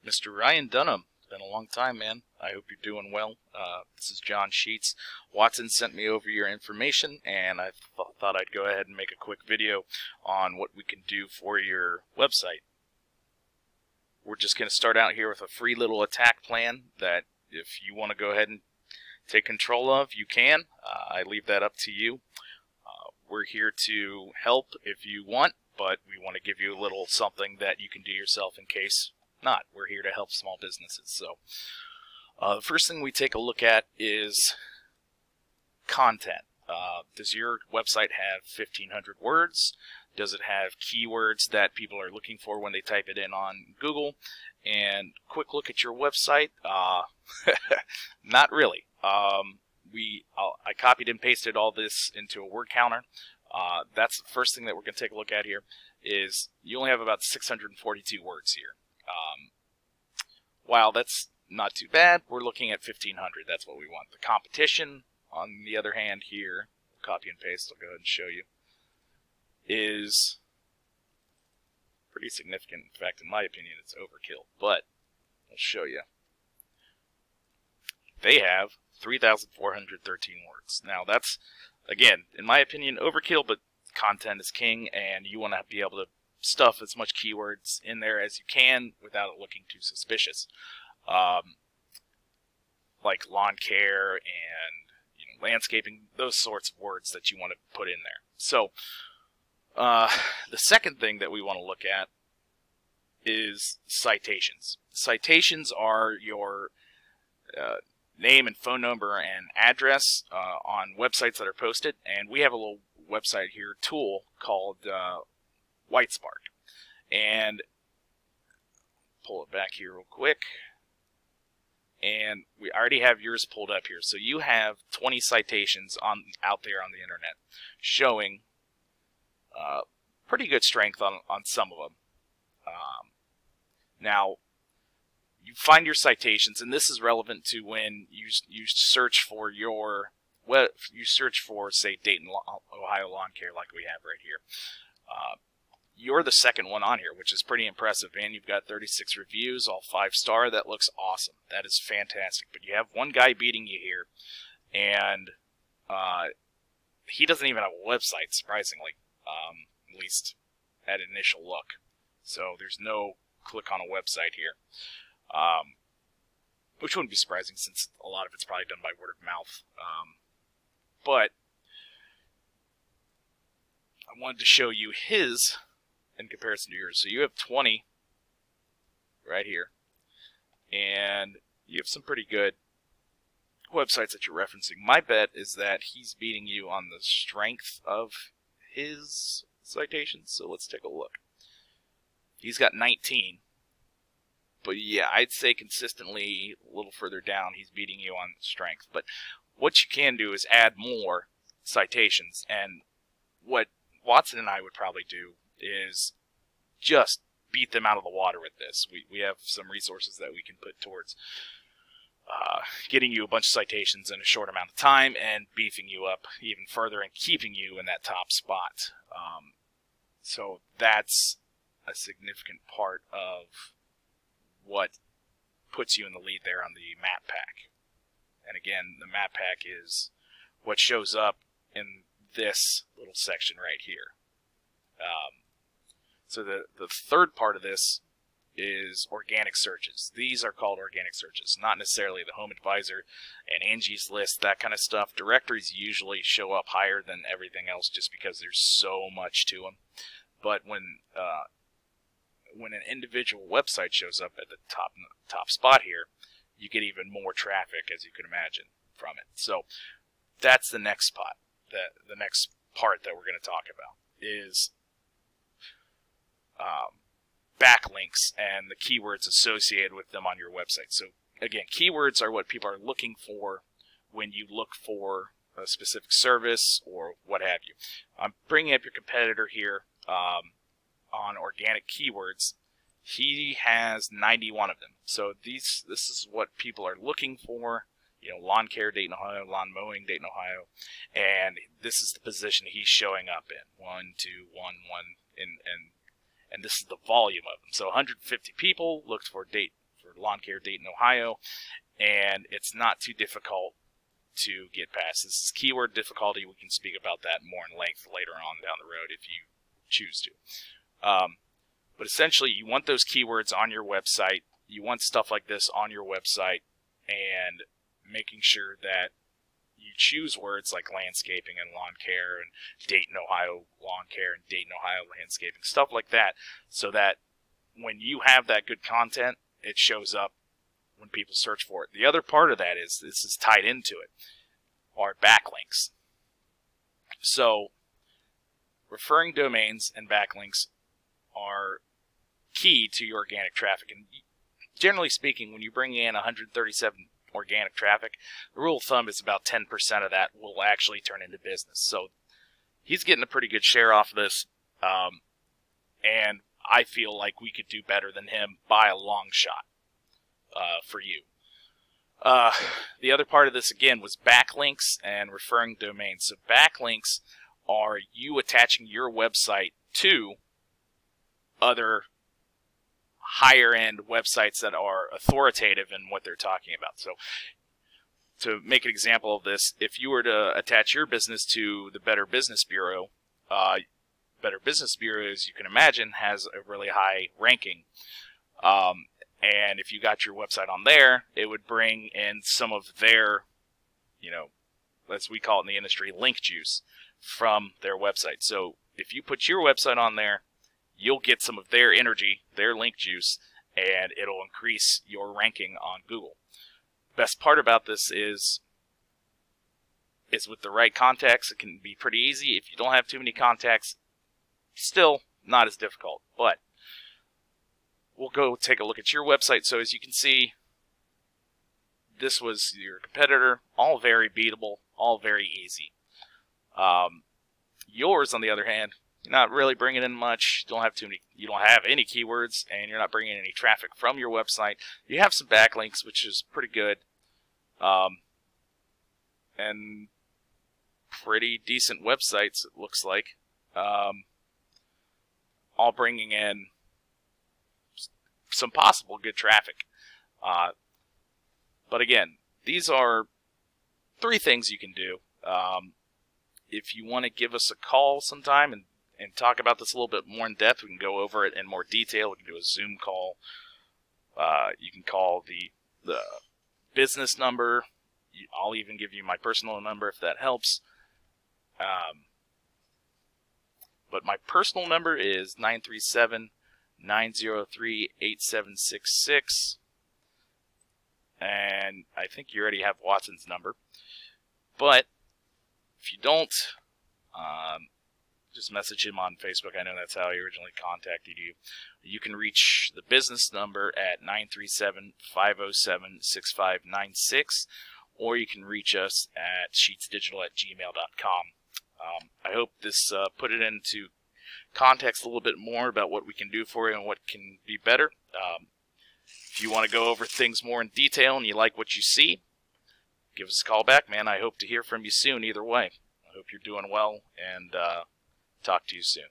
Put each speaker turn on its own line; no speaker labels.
Mr. Ryan Dunham. It's been a long time, man. I hope you're doing well. This is John Sheets. Watson sent me over your information, and I thought I'd go ahead and make a quick video on what we can do for your website. We're just going to start out here with a free little attack plan that if you want to go ahead and take control of, you can. I leave that up to you. We're here to help if you want, but we want to give you a little something that you can do yourself in case not. We're here to help small businesses. So the first thing we take a look at is content. Does your website have 1,500 words? Does it have keywords that people are looking for when they type it in on Google? And quick look at your website. Not really. I copied and pasted all this into a word counter. That's the first thing that we're going to take a look at here. Is you only have about 642 words here. While that's not too bad, we're looking at 1,500. That's what we want. The competition, on the other hand, here, copy and paste. I'll go ahead and show you. Is pretty significant. In fact, in my opinion, it's overkill. But I'll show you. They have 3,413 words. Now that's, again, in my opinion, overkill, but content is king, and you want to be able to stuff as much keywords in there as you can without it looking too suspicious. Like lawn care and landscaping, those sorts of words that you want to put in there. So the second thing that we want to look at is citations. Citations are your name and phone number and address on websites that are posted, and we have a little website here tool called Whitespark, and pull it back here real quick, and we already have yours pulled up here. So you have 20 citations out there on the internet showing pretty good strength on some of them. Now you find your citations, and this is relevant to when you search for say Dayton Ohio Lawn Care, like we have right here. You're the second one on here, which is pretty impressive, man. You've got 36 reviews, all 5-star. That looks awesome. That is fantastic. But you have one guy beating you here, and he doesn't even have a website, surprisingly, at least at initial look. So there's no click on a website here, which wouldn't be surprising since a lot of it's probably done by word of mouth. But I wanted to show you his in comparison to yours. So you have 20 right here, and you have some pretty good websites that you're referencing. My bet is that he's beating you on the strength of his citations. So let's take a look. He's got 19. But yeah, I'd say consistently a little further down he's beating you on strength. But what you can do is add more citations, and what Watson and I would probably do is just beat them out of the water with this. We have some resources that we can put towards getting you a bunch of citations in a short amount of time and beefing you up even further and keeping you in that top spot. So that's a significant part of what puts you in the lead there on the map pack. And again, the map pack is what shows up in this little section right here. So the third part of this is organic searches. These are called organic searches, not necessarily the Home Advisor and Angie's List, that kind of stuff. Directories usually show up higher than everything else just because there's so much to them. But when an individual website shows up at the top spot here, you get even more traffic, as you can imagine, from it. So that's the next spot. The next part that we're going to talk about is backlinks and the keywords associated with them on your website. So again, keywords are what people are looking for when you look for a specific service or what have you. I'm bringing up your competitor here on organic keywords. He has 91 of them. So this is what people are looking for. Lawn care, Dayton, Ohio, lawn mowing, Dayton, Ohio, and this is the position he's showing up in. 1, 2, 1, 1, and this is the volume of them. So 150 people looked for Lawn Care Dayton, Ohio, and it's not too difficult to get past. This is keyword difficulty. We can speak about that more in length later on down the road if you choose to. But essentially, you want those keywords on your website. You want stuff like this on your website, and making sure that you choose words like landscaping and lawn care and Dayton, Ohio Lawn Care and Dayton, Ohio Landscaping, stuff like that, so that when you have that good content, it shows up when people search for it. The other part of that is, this is tied into it, are backlinks. So referring domains and backlinks are key to your organic traffic. And generally speaking, when you bring in 137 organic traffic, the rule of thumb is about 10% of that will actually turn into business. So he's getting a pretty good share off of this, and I feel like we could do better than him by a long shot for you. The other part of this, again, was backlinks and referring domains. So backlinks are you attaching your website to other higher-end websites that are authoritative in what they're talking about. So to make an example of this, if you were to attach your business to the Better Business Bureau, Better Business Bureau, as you can imagine, has a really high ranking. And if you got your website on there, it would bring in some of their, as we call it in the industry, link juice from their website. So if you put your website on there, you'll get some of their energy, their link juice, and it'll increase your ranking on Google. Best part about this is with the right contacts, it can be pretty easy. If you don't have too many contacts, still not as difficult. But we'll go take a look at your website. So as you can see, this was your competitor, all very beatable, all very easy. Yours, on the other hand, you're not really bringing in much. You don't have any keywords, and you're not bringing in any traffic from your website. You have some backlinks, which is pretty good, and pretty decent websites, it looks like, all bringing in some possible good traffic. But again, these are 3 things you can do. If you want to give us a call sometime and talk about this a little bit more in depth, we can go over it in more detail. We can do a Zoom call. You can call the business number. I'll even give you my personal number if that helps. But my personal number is 937-903-8766. And I think you already have Watson's number. But if you don't, just message him on Facebook. I know that's how he originally contacted you. You can reach the business number at 937-507-6596, or you can reach us at sheetsdigital@gmail.com. I hope this put it into context a little bit more about what we can do for you and what can be better. If you want to go over things more in detail and you like what you see, give us a call back, man. I hope to hear from you soon either way. I hope you're doing well, and talk to you soon.